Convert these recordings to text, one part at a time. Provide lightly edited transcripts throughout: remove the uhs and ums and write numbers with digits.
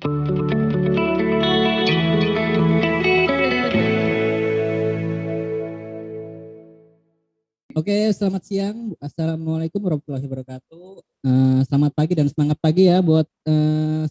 Oke, selamat siang. Assalamualaikum warahmatullahi wabarakatuh. Selamat pagi dan semangat pagi ya buat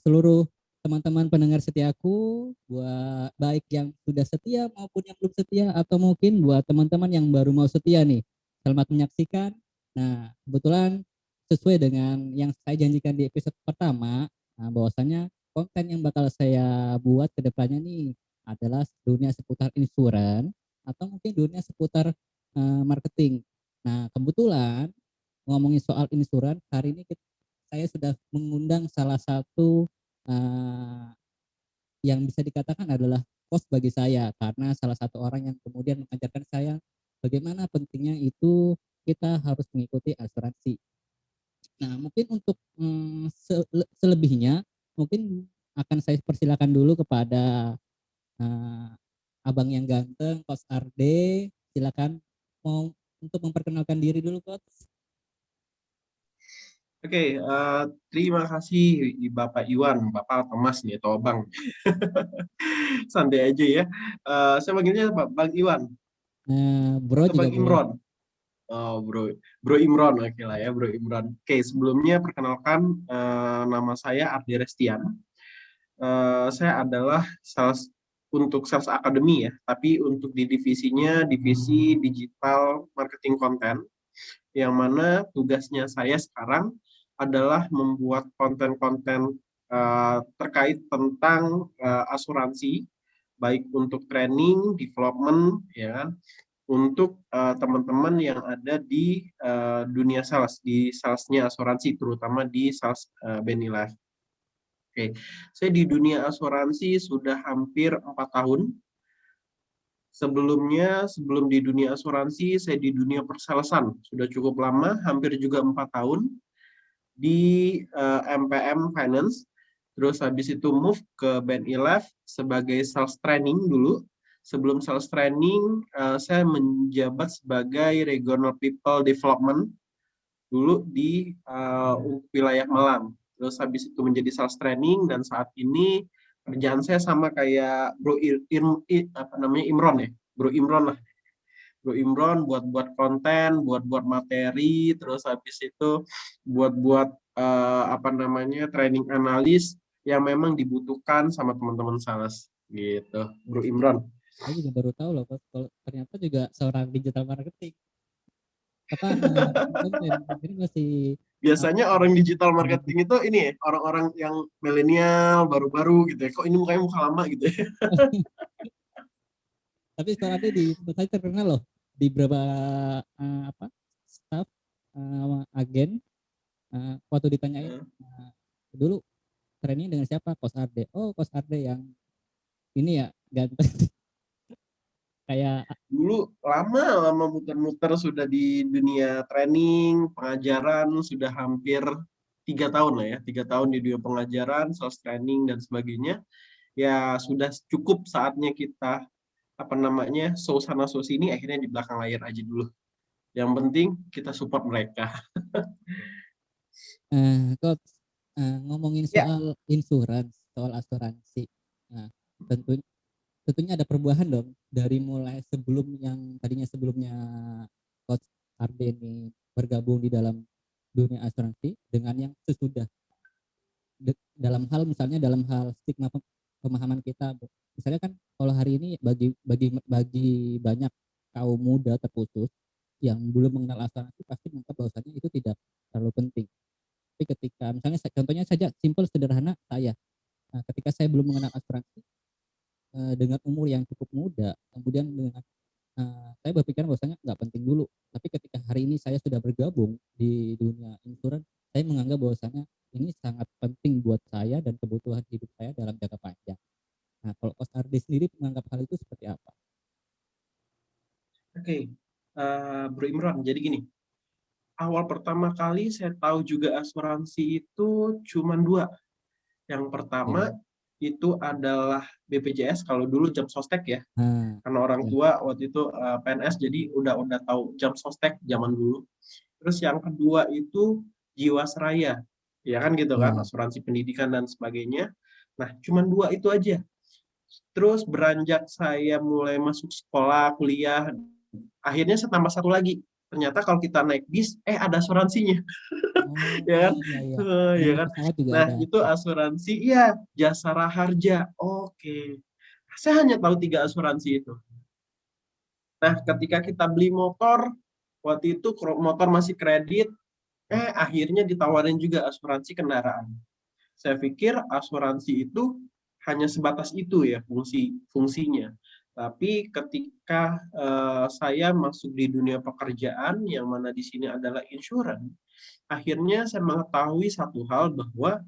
seluruh teman-teman pendengar setiaku, buat baik yang sudah setia maupun yang belum setia, atau mungkin buat teman-teman yang baru mau setia nih. Selamat menyaksikan. Nah, kebetulan sesuai dengan yang saya janjikan di episode pertama, bahwasanya konten yang bakal saya buat ke depannya nih adalah dunia seputar insuran atau mungkin dunia seputar marketing. Nah, kebetulan ngomongin soal insuran, hari ini saya sudah mengundang salah satu uh, yang bisa dikatakan adalah host bagi saya, karena salah satu orang yang kemudian mengajarkan saya bagaimana pentingnya itu kita harus mengikuti asuransi. Nah, mungkin untuk selebihnya, mungkin akan saya persilakan dulu kepada uh, abang yang ganteng, Coach Arde. Silakan mau untuk memperkenalkan diri dulu, Coach. Oke, terima kasih Bapak Iwan, Bapak atau Mas nih, atau Bang. Santai aja ya. Saya panggilnya Bang Iwan, Bro atau juga Bang boleh. Imron. Oh, Bro Imron, oke lah ya, Bro Imron. Oke, sebelumnya perkenalkan, nama saya Ardi Restian. Saya adalah untuk Sales Academy ya, tapi untuk di divisinya, divisi digital marketing konten, yang mana tugasnya saya sekarang adalah membuat konten-konten terkait tentang asuransi, baik untuk training, development, ya kan, untuk teman-teman yang ada di dunia sales, di salesnya asuransi, terutama di sales Benilife. Oke, saya di dunia asuransi sudah hampir 4 tahun. Sebelum di dunia asuransi, saya di dunia persalesan. Sudah cukup lama, hampir juga 4 tahun di MPM Finance. Terus habis itu move ke Benilife sebagai sales training dulu. Sebelum sales training, saya menjabat sebagai Regional People Development dulu di wilayah Malang. Terus habis itu menjadi sales training, dan saat ini kerjaan saya sama kayak Imron ya, Bro Imron lah. Bro Imron buat konten, buat materi, terus habis itu buat training analis yang memang dibutuhkan sama teman-teman sales gitu, Bro Imron. Saya juga baru tahu loh, Coach, kalau ternyata juga seorang digital marketing. Apa konten ini masih Biasanya orang digital marketing itu ini ya, orang-orang yang milenial, baru-baru gitu ya. Kok ini mukanya muka lama gitu ya. tapi setelah di tempat saya terkenal loh di beberapa staff agen waktu ditanyain dulu training dengan siapa, Coach Arde. Oh, Coach Arde yang ini ya ganteng. Kayak Dulu lama muter-muter sudah di dunia training, pengajaran, sudah hampir 3 tahun lah ya. 3 tahun di dunia pengajaran, sales training, dan sebagainya. Ya sudah cukup saatnya kita, show sana show sini, akhirnya di belakang layar aja dulu. Yang penting kita support mereka. Coach, ngomongin Ya, soal insurance, soal asuransi. Nah, tentunya ada perubahan dong dari mulai sebelumnya Coach Arde ini bergabung di dalam dunia asuransi dengan yang sesudah, dalam hal misalnya dalam hal stigma pemahaman kita. Misalnya kan kalau hari ini bagi banyak kaum muda terkhusus yang belum mengenal asuransi pasti menganggap bahwasannya itu tidak terlalu penting. Tapi ketika misalnya contohnya saja simpel sederhana, ketika saya belum mengenal asuransi dengan umur yang cukup muda, kemudian dengan saya berpikir bahwasanya nggak penting dulu. Tapi ketika hari ini saya sudah bergabung di dunia insuran, saya menganggap bahwasanya ini sangat penting buat saya dan kebutuhan hidup saya dalam jangka panjang. Nah, kalau Coach Ardi sendiri menganggap hal itu seperti apa? oke. Bro Imran, jadi gini. Awal pertama kali saya tahu juga asuransi itu cuma dua. Yang pertama Ya. itu adalah BPJS, kalau dulu jam sostek ya. Nah, Karena orang ya. tua waktu itu PNS, jadi udah tahu jam sostek zaman dulu. Terus yang kedua itu Jiwasraya, ya kan gitu kan, Ya. asuransi pendidikan dan sebagainya. Nah, cuman 2 itu aja. Terus beranjak saya mulai masuk sekolah, kuliah, akhirnya saya tambah 1 lagi. Ternyata kalau kita naik bis, ada asuransinya, Oh ya kan? iya iya. Ya Kalau kan? pesawat juga Nah, ada. itu asuransi, iya, Jasara Harja. Oke. Saya hanya tahu 3 asuransi itu. Nah, ketika kita beli motor, waktu itu motor masih kredit, akhirnya ditawarin juga asuransi kendaraan. Saya pikir asuransi itu hanya sebatas itu ya fungsinya. Tapi ketika saya masuk di dunia pekerjaan, yang mana di sini adalah insurance, akhirnya saya mengetahui satu hal bahwa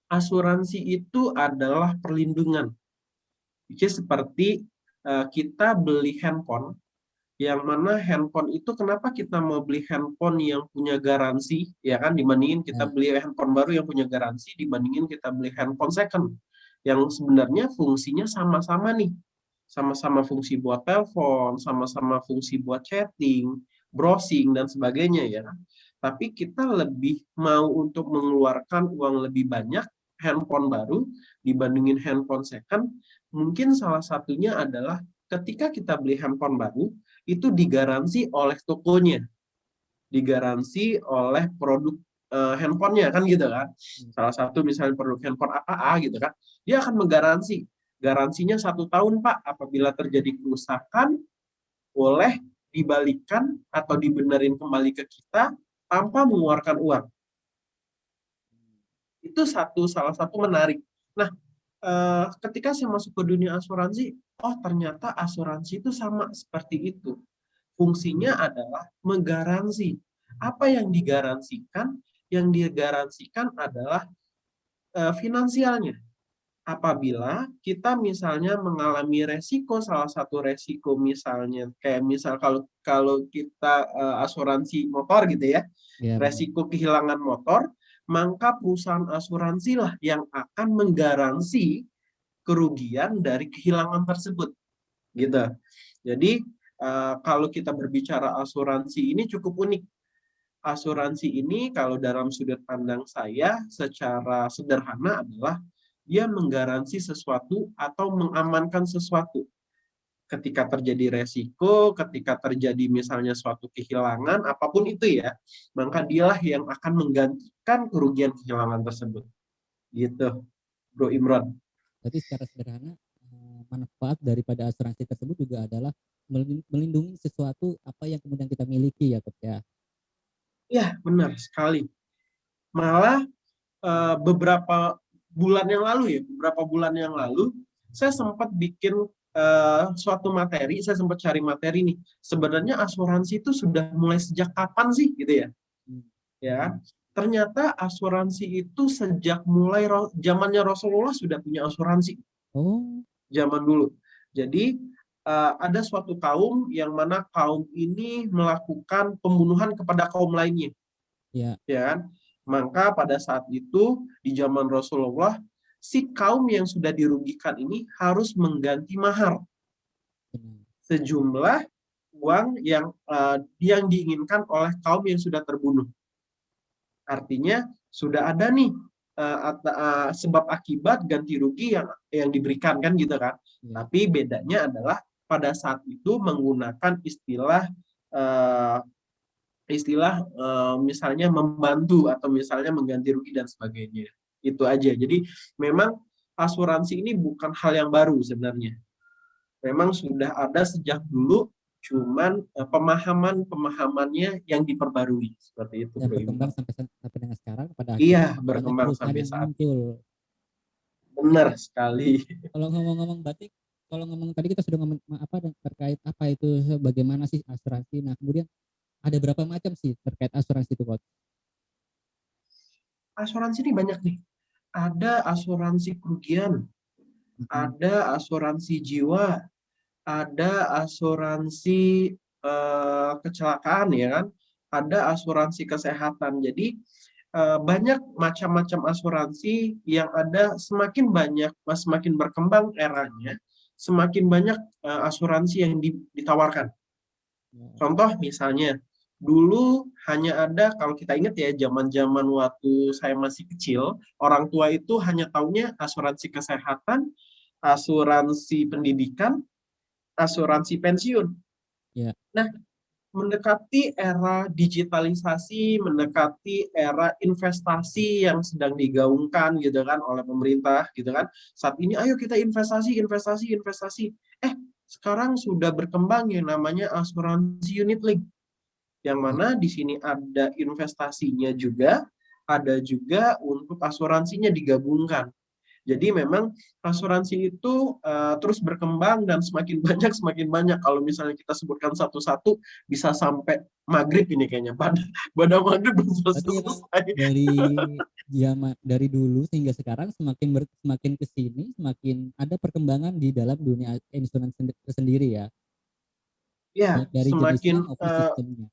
asuransi itu adalah perlindungan. Jadi seperti kita beli handphone, yang mana handphone itu kenapa kita mau beli handphone yang punya garansi, ya kan, dibandingin kita Ya, beli handphone baru yang punya garansi, dibandingin kita beli handphone second, yang sebenarnya fungsinya sama-sama nih. Sama-sama fungsi buat telepon, sama-sama fungsi buat chatting, browsing, dan sebagainya ya. Tapi kita lebih mau untuk mengeluarkan uang lebih banyak handphone baru dibandingin handphone second. Mungkin salah satunya adalah ketika kita beli handphone baru, itu digaransi oleh tokonya, digaransi oleh produk handphonenya kan gitu kan. Salah satu misalnya produk handphone apa gitu kan, dia akan menggaransi, garansinya 1 tahun Pak, apabila terjadi kerusakan boleh dibalikan atau dibenerin kembali ke kita tanpa mengeluarkan uang. Itu salah satu menarik. Nah, ketika saya masuk ke dunia asuransi, ternyata asuransi itu sama seperti itu. Fungsinya adalah menggaransi. Apa yang digaransikan? Yang digaransikan adalah finansialnya. Apabila kita misalnya mengalami resiko, salah satu resiko misalnya kayak misal kalau kita asuransi motor gitu ya, iya benar. resiko kehilangan motor, maka perusahaan asuransi lah yang akan menggaransi kerugian dari kehilangan tersebut, gitu. Jadi kalau kita berbicara asuransi ini cukup unik. Asuransi ini kalau dalam sudut pandang saya secara sederhana adalah dia menggaransi sesuatu atau mengamankan sesuatu. Ketika terjadi resiko, ketika terjadi misalnya suatu kehilangan, apapun itu ya, maka dialah yang akan menggantikan kerugian kehilangan tersebut. Gitu, Bro Imron. Berarti secara sederhana manfaat daripada asuransi tersebut juga adalah melindungi sesuatu apa yang kemudian kita miliki ya, Coach ya. Ya, benar sekali. Malah beberapa bulan yang lalu, saya sempat bikin suatu materi, saya sempat cari materi nih. Sebenarnya asuransi itu sudah mulai sejak kapan sih, gitu ya? Ya, ternyata asuransi itu sejak mulai zamannya Rasulullah sudah punya asuransi. Oh, Zaman dulu. Jadi ada suatu kaum yang mana kaum ini melakukan pembunuhan kepada kaum lainnya, ya. ya kan? Maka pada saat itu di zaman Rasulullah, si kaum yang sudah dirugikan ini harus mengganti mahar Benar. sejumlah uang yang diinginkan oleh kaum yang sudah terbunuh. Artinya sudah ada nih sebab akibat ganti rugi yang diberikan kan gitu kan. Ya. Tapi bedanya adalah pada saat itu menggunakan istilah misalnya membantu atau misalnya mengganti rugi dan sebagainya. Itu aja. Jadi memang asuransi ini bukan hal yang baru sebenarnya. Memang sudah ada sejak dulu, cuman pemahamannya yang diperbarui seperti itu, Dan Bro berkembang Imam. sampai dengan sekarang pada Iya, akhirnya banyak berkembang perusahaan sampai yang saat muncul. benar sekali. Kalau ngomong-ngomong berarti kalau ngomong tadi kita sudah ngomong apa terkait apa itu bagaimana sih asuransi. Nah, kemudian ada berapa macam sih terkait asuransi itu, Coach? Asuransi ini banyak nih. Ada asuransi kerugian, Mhm. ada asuransi jiwa, ada asuransi kecelakaan ya kan, ada asuransi kesehatan. Jadi banyak macam-macam asuransi yang ada, semakin berkembang eranya, semakin banyak asuransi yang ditawarkan. Ya, Contoh misalnya Dulu hanya ada, kalau kita ingat ya, zaman-zaman waktu saya masih kecil, orang tua itu hanya taunya asuransi kesehatan, asuransi pendidikan, asuransi pensiun. Ya. Nah, mendekati era digitalisasi, mendekati era investasi yang sedang digaungkan gitu kan oleh pemerintah gitu kan. Saat ini ayo kita investasi, investasi, investasi. Sekarang sudah berkembang yang namanya asuransi unit link. Yang mana di sini ada investasinya juga, ada juga untuk asuransinya digabungkan. Jadi memang asuransi itu terus berkembang dan semakin banyak semakin banyak. Kalau misalnya kita sebutkan satu-satu bisa sampai maghrib ini kayaknya. Pada maghrib belum Berarti emang selesai. dari dulu hingga sekarang semakin ke sini semakin ada perkembangan di dalam dunia insurance sendiri ya. Ya, Baik dari jenisnya semakin maupun sistemnya.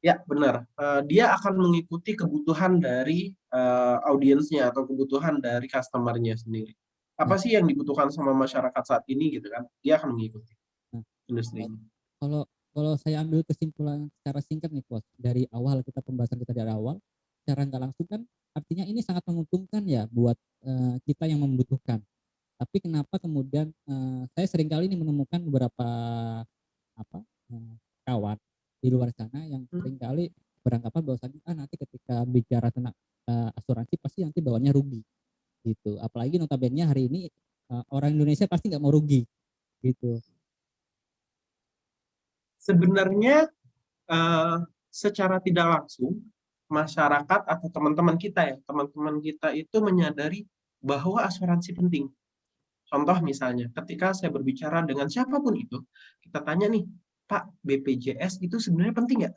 ya benar. Dia akan mengikuti kebutuhan dari audiensnya atau kebutuhan dari customer-nya sendiri. Nah, Apa sih yang dibutuhkan sama masyarakat saat ini gitu kan? Dia akan mengikuti nah, industri ini. kalau kalau saya ambil kesimpulan secara singkat nih, Coach, dari awal pembahasan kita dari awal, secara nggak langsung kan artinya ini sangat menguntungkan ya buat kita yang membutuhkan. Tapi kenapa kemudian saya seringkali ini menemukan beberapa apa kawan di luar sana yang seringkali beranggapan bahwasanya nanti ketika bicara tentang asuransi pasti nanti bawanya rugi gitu. Apalagi notabene hari ini orang Indonesia pasti nggak mau rugi gitu. Sebenarnya secara tidak langsung masyarakat atau teman-teman kita ya, teman-teman kita itu menyadari bahwa asuransi penting. Contoh misalnya, ketika saya berbicara dengan siapapun itu, kita tanya nih, Pak, BPJS itu sebenarnya penting nggak?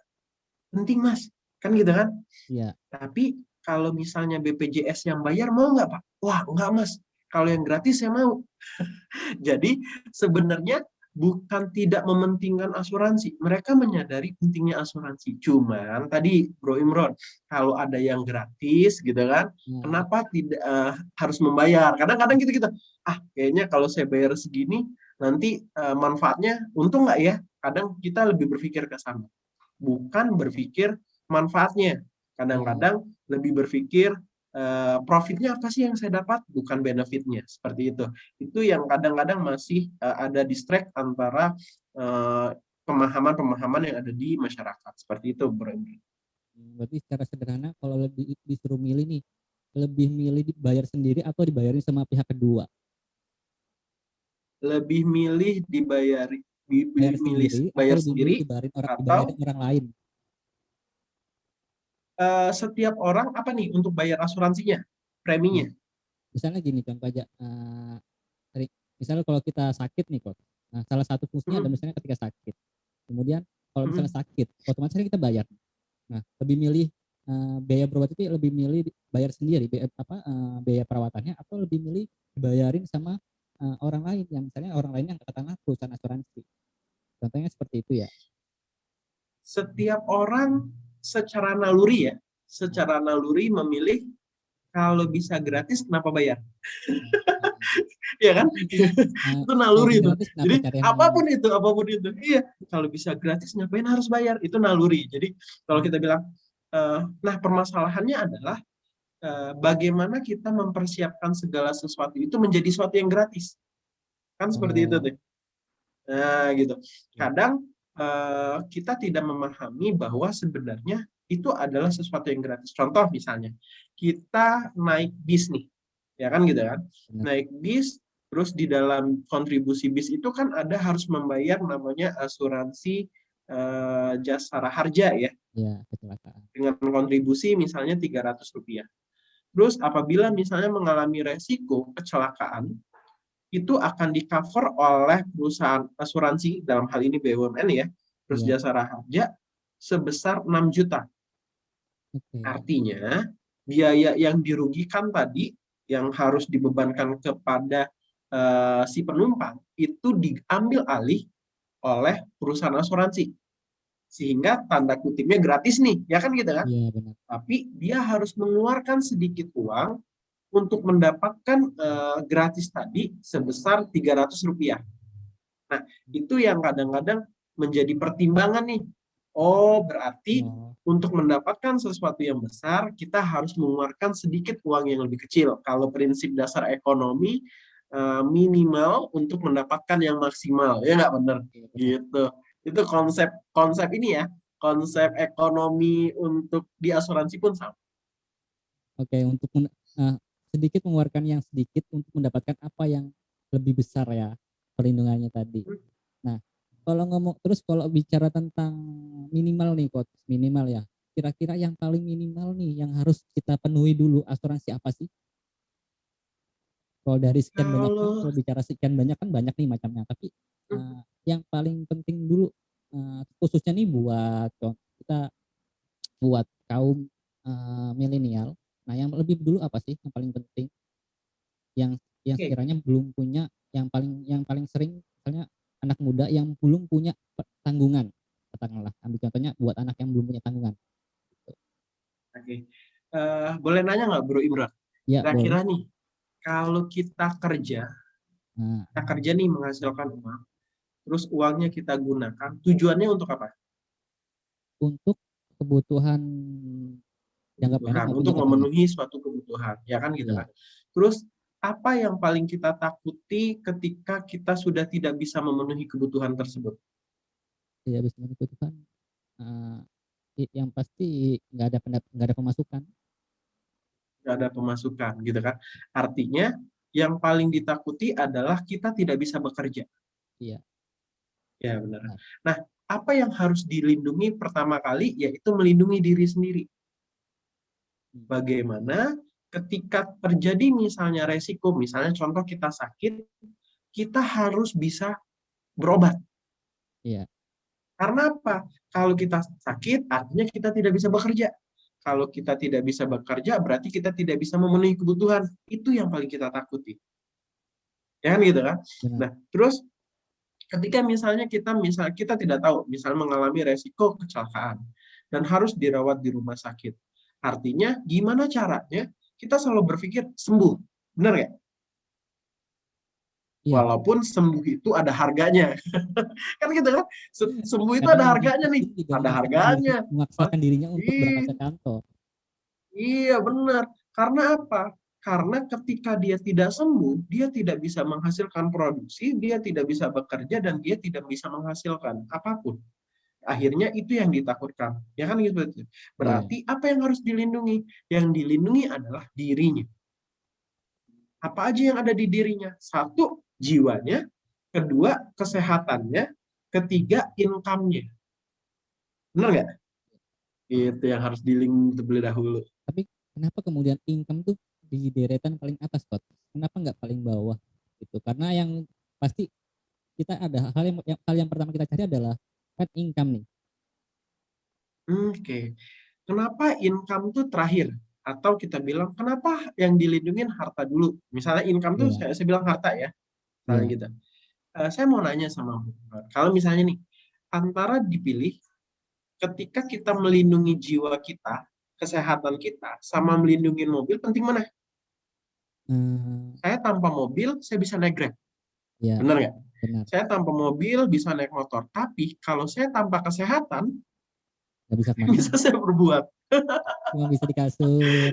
Penting, Mas. Kan gitu kan? Iya. Tapi kalau misalnya BPJS yang bayar, mau nggak, Pak? Wah, nggak, Mas. Kalau yang gratis, saya mau. Jadi sebenarnya bukan tidak mementingkan asuransi. Mereka menyadari pentingnya asuransi. Cuman tadi Bro Imron, kalau ada yang gratis gitu kan, Nah, kenapa tidak harus membayar? Kadang-kadang gitu kita, kayaknya kalau saya bayar segini, nanti manfaatnya untung nggak ya? Kadang kita lebih berpikir ke sana. Bukan berpikir manfaatnya. iya. Kadang-kadang lebih berpikir profitnya apa sih yang saya dapat, bukan benefitnya, seperti itu. Itu yang kadang-kadang masih ada distract antara pemahaman-pemahaman yang ada di masyarakat, seperti itu, Bro. Berarti secara sederhana kalau lebih disuruh milih nih, lebih milih dibayar sendiri atau dibayarin sama pihak kedua? Lebih milih dibayari, Bayar milih sendiri atau bayar lebih milih sendiri, dibayarin atau orang lain? setiap orang apa nih untuk bayar asuransinya, Nah, preminya. misalnya gini contoh aja, misalnya kalau kita sakit nih kok, nah salah satu fungsinya ada Hmm, misalnya ketika sakit, kemudian kalau misalnya hmm. sakit, otomatis kan kita bayar. Nah, lebih milih biaya berobat itu lebih milih bayar sendiri, biaya perawatannya, atau lebih milih dibayarin sama orang lain yang misalnya orang lain yang katakanlah perusahaan asuransi. Contohnya seperti itu ya. Setiap orang secara naluri ya, Nah, secara naluri memilih kalau bisa gratis kenapa bayar? Iya kan? karena mungkin Itu kalau naluri bisa itu. gratis kenapa Jadi cari yang apapun itu, apapun itu. Iya, kalau bisa gratis ngapain harus bayar? Itu naluri. Jadi kalau kita bilang, nah permasalahannya adalah bagaimana kita mempersiapkan segala sesuatu itu menjadi sesuatu yang gratis. Kan seperti itu oh tuh. Nah, gitu. ya, Kadang kita tidak memahami bahwa sebenarnya itu adalah sesuatu yang gratis. Contoh misalnya, kita naik bis nih, ya kan gitu kan? benar Naik bis, terus di dalam kontribusi bis itu kan ada harus membayar namanya asuransi jasara harja ya, ya kecelakaan. dengan kontribusi misalnya Rp300. Terus apabila misalnya mengalami resiko kecelakaan, itu akan di-cover oleh perusahaan asuransi, dalam hal ini BUMN ya, terus Iya, Jasara Harja, sebesar 6 juta. oke. Artinya, biaya yang dirugikan tadi, yang harus dibebankan kepada si penumpang, itu diambil alih oleh perusahaan asuransi. Sehingga tanda kutipnya gratis nih, ya kan gitu kan? Iya benar. Tapi dia harus mengeluarkan sedikit uang untuk mendapatkan gratis tadi sebesar Rp300. Nah, itu yang kadang-kadang menjadi pertimbangan nih Oh, berarti Oh, untuk mendapatkan sesuatu yang besar, kita harus mengeluarkan sedikit uang yang lebih kecil. Kalau prinsip dasar ekonomi, minimal untuk mendapatkan yang maksimal. Ya nggak benar? iya benar. Gitu. Itu konsep konsep ini ya, konsep ekonomi untuk di asuransi pun sama. Oke, untuk sedikit mengeluarkan yang sedikit untuk mendapatkan apa yang lebih besar ya perlindungannya tadi. Nah, kalau ngomong terus kalau bicara tentang minimal nih coach, minimal ya. Kira-kira yang paling minimal nih yang harus kita penuhi dulu asuransi apa sih? Kalau dari sekian banyak kan, Kalau kalau bicara sekian banyak kan banyak nih macamnya, tapi yang paling penting dulu khususnya nih buat kita buat kaum milenial. Nah, yang lebih dulu apa sih yang paling penting yang oke, sekiranya belum punya yang paling sering misalnya anak muda yang belum punya tanggungan katakanlah ambil contohnya buat anak yang belum punya tanggungan gitu. oke. Boleh nanya nggak Bro Imran? Ya boleh. Kira-kira nih, kalau Nah, kita kerja nih menghasilkan uang, terus uangnya kita gunakan, tujuannya untuk apa? untuk kebutuhan jangka pendek Kebutuhan, maupun untuk jangka panjang. memenuhi suatu kebutuhan, ya kan gitu Iya, kan. Terus apa yang paling kita takuti ketika kita sudah tidak bisa memenuhi kebutuhan tersebut? tidak bisa kebutuhan yang pasti nggak ada pemasukan. Tidak ada pemasukan, gitu kan. Artinya yang paling ditakuti adalah kita tidak bisa bekerja. Iya, Ya benar. benar. Nah, apa yang harus dilindungi pertama kali yaitu melindungi diri sendiri. Hmm, Bagaimana ketika terjadi misalnya resiko, misalnya contoh kita sakit, kita harus bisa berobat. iya, Karena apa? Kalau kita sakit, artinya kita tidak bisa bekerja. Kalau kita tidak bisa bekerja, berarti kita tidak bisa memenuhi kebutuhan. Itu yang paling kita takuti. Ya kan gitu kan? benar. Nah, terus ketika misalnya kita tidak tahu, misalnya mengalami resiko kecelakaan dan harus dirawat di rumah sakit. Artinya, gimana caranya kita selalu berpikir sembuh. Benar nggak? Iya, Walaupun sembuh itu ada harganya. Kan gitu kan? Sembuh itu kadang ada orang harganya nih. pun juga Ada harganya. memaksakan dirinya untuk berangkat ke Ih, kantor. iya benar. Karena apa? Karena ketika dia tidak sembuh, dia tidak bisa menghasilkan produksi, dia tidak bisa bekerja, dan dia tidak bisa menghasilkan apapun. Akhirnya itu yang ditakutkan. Ya kan gitu. Iya, Berarti apa yang harus dilindungi? Yang dilindungi adalah dirinya. Apa aja yang ada di dirinya? Satu, jiwanya. Kedua, kesehatannya. Ketiga, income-nya. Benar nggak? Itu yang harus dilindungi terlebih dahulu. tapi kenapa kemudian income tuh di deretan paling atas coach? Kenapa nggak paling bawah gitu? Karena yang pasti kita ada hal yang pertama kita cari adalah kan income nih. Oke. Kenapa income itu terakhir? Atau kita bilang, kenapa yang dilindungin harta dulu? Misalnya income tuh Iya, saya bilang harta ya. Misalnya iya. gitu. Saya mau nanya sama kalau misalnya nih, antara dipilih ketika kita melindungi jiwa kita, kesehatan kita, sama melindungi mobil, penting mana? Eh, Saya tanpa mobil, saya bisa naik Grab. ya Benar nggak? benar. Saya tanpa mobil, bisa naik motor. Tapi kalau saya tanpa kesehatan, Nggak bisa bisa kemana-mana. saya berbuat. Cuma bisa di kasur.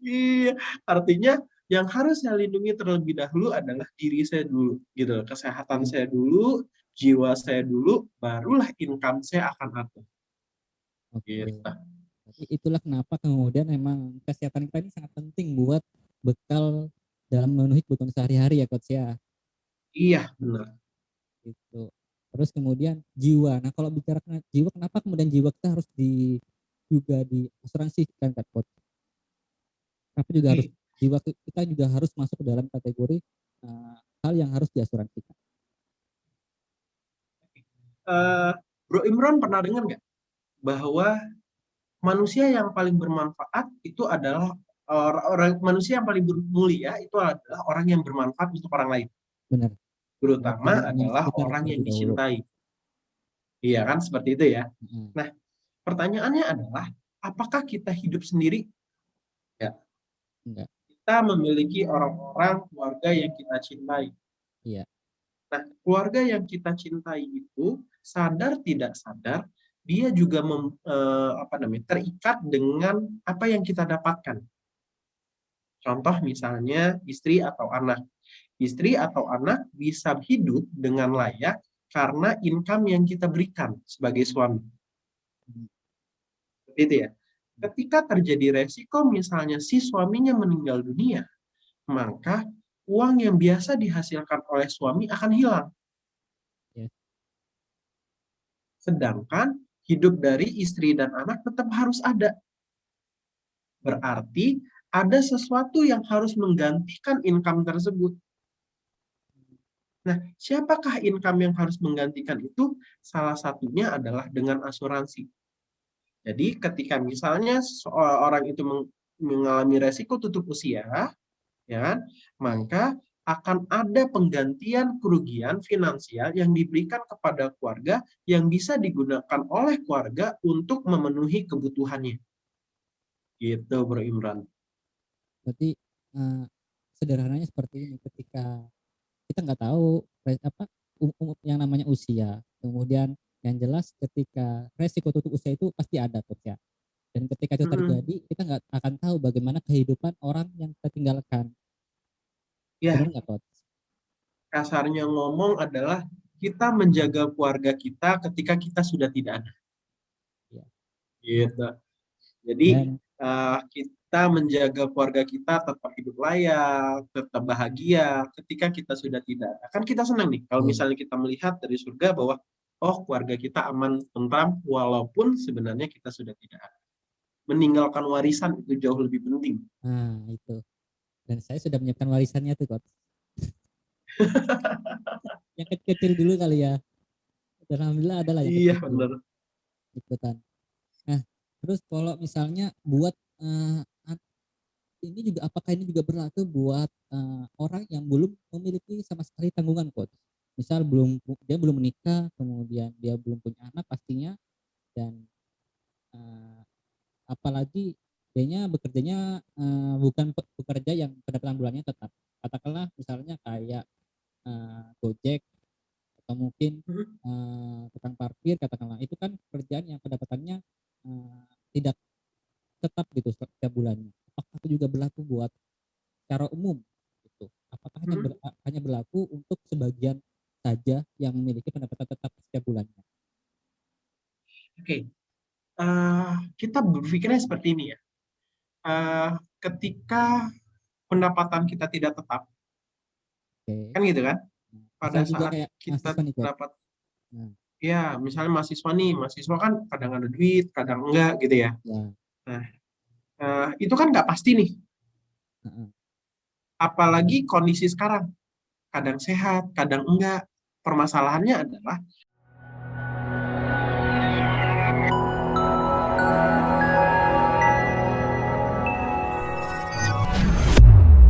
Iya, artinya yang harus saya lindungi terlebih dahulu adalah diri saya dulu, gitu. Kesehatan Hmm, saya dulu, jiwa saya dulu, barulah income saya akan atur. oke. Gitu. Tapi itulah kenapa kemudian memang kesehatan kita ini sangat penting buat bekal dalam memenuhi kebutuhan sehari-hari ya coach ya. Iya, benar. Gitu. Terus kemudian jiwa. Nah, kalau bicara jiwa, kenapa kemudian jiwa kita harus juga diasuransikan kan coach? Kenapa juga harus Oke. jiwa kita juga harus masuk ke dalam kategori hal yang harus diasuransikan. Eh, Bro Imron pernah dengar nggak bahwa manusia yang paling bermanfaat itu adalah manusia yang paling mulia itu adalah orang yang bermanfaat untuk orang lain, Benar. terutama Pengertian yang adalah sekitar orang yang terlebih dahulu. dicintai. Iya kan, seperti itu ya. Mm, Nah, pertanyaannya adalah, apakah kita hidup sendiri? Ya, enggak. kita memiliki orang-orang keluarga yang kita cintai. Iya. Nah, keluarga yang kita cintai itu sadar tidak sadar dia juga terikat dengan apa yang kita dapatkan. Contoh misalnya istri atau anak. Istri atau anak bisa hidup dengan layak karena income yang kita berikan sebagai suami. Seperti itu ya. Ketika terjadi resiko misalnya si suaminya meninggal dunia, maka uang yang biasa dihasilkan oleh suami akan hilang. Ya. Sedangkan hidup dari istri dan anak tetap harus ada. Berarti ada sesuatu yang harus menggantikan income tersebut. Nah, siapakah income yang harus menggantikan itu? Salah satunya adalah dengan asuransi. Jadi ketika misalnya orang itu mengalami resiko tutup usia, ya, maka akan ada penggantian kerugian finansial yang diberikan kepada keluarga yang bisa digunakan oleh keluarga untuk memenuhi kebutuhannya. Gitu, Bro Imran. Berarti sederhananya seperti ini, ketika kita nggak tahu apa yang namanya usia, kemudian yang jelas ketika resiko tutup usia itu pasti ada tuh ya, dan ketika itu terjadi kita nggak akan tahu bagaimana kehidupan orang yang kita tinggalkan. Ya, Benar nggak, Coach? kasarnya ngomong adalah kita menjaga keluarga kita ketika kita sudah tidak ada. Ya. Gitu. Jadi Dan kita menjaga keluarga kita tetap hidup layak, tetap bahagia ketika kita sudah tidak ada. Kan kita senang nih kalau misalnya kita melihat dari surga bahwa oh keluarga kita aman, tentram, walaupun sebenarnya kita sudah tidak ada. Meninggalkan warisan itu jauh lebih penting. nah itu. Dan saya sudah menyiapkan warisannya tuh, Coach. Yang kecil-kecil dulu kali ya. Dan alhamdulillah adalah yang Iya, kecil-kecil benar. ikutan. Nah, terus kalau misalnya buat ini juga, apakah ini juga berlaku buat orang yang belum memiliki sama sekali tanggungan, Coach? Misal dia belum menikah, kemudian dia belum punya anak pastinya, dan uh, apalagi dianya bekerjanya bukan pekerja yang pendapatan bulannya tetap. Katakanlah misalnya kayak Gojek, atau mungkin tukang parkir, katakanlah itu kan pekerjaan yang pendapatannya tidak tetap gitu setiap bulannya. Apakah itu juga berlaku buat secara umum gitu? Apakah hanya berlaku untuk sebagian saja yang memiliki pendapatan tetap setiap bulannya? Oke, kita berpikirnya seperti ini ya. Ketika pendapatan kita tidak tetap, Oke. kan gitu kan? Pada Misal juga saat kayak kita mahasiswa nih, Coach. dapat, Nah, ya misalnya mahasiswa nih, mahasiswa kan kadang ada duit, kadang enggak gitu ya. ya. Nah, itu kan nggak pasti nih. Apalagi kondisi sekarang, kadang sehat, kadang enggak. Permasalahannya adalah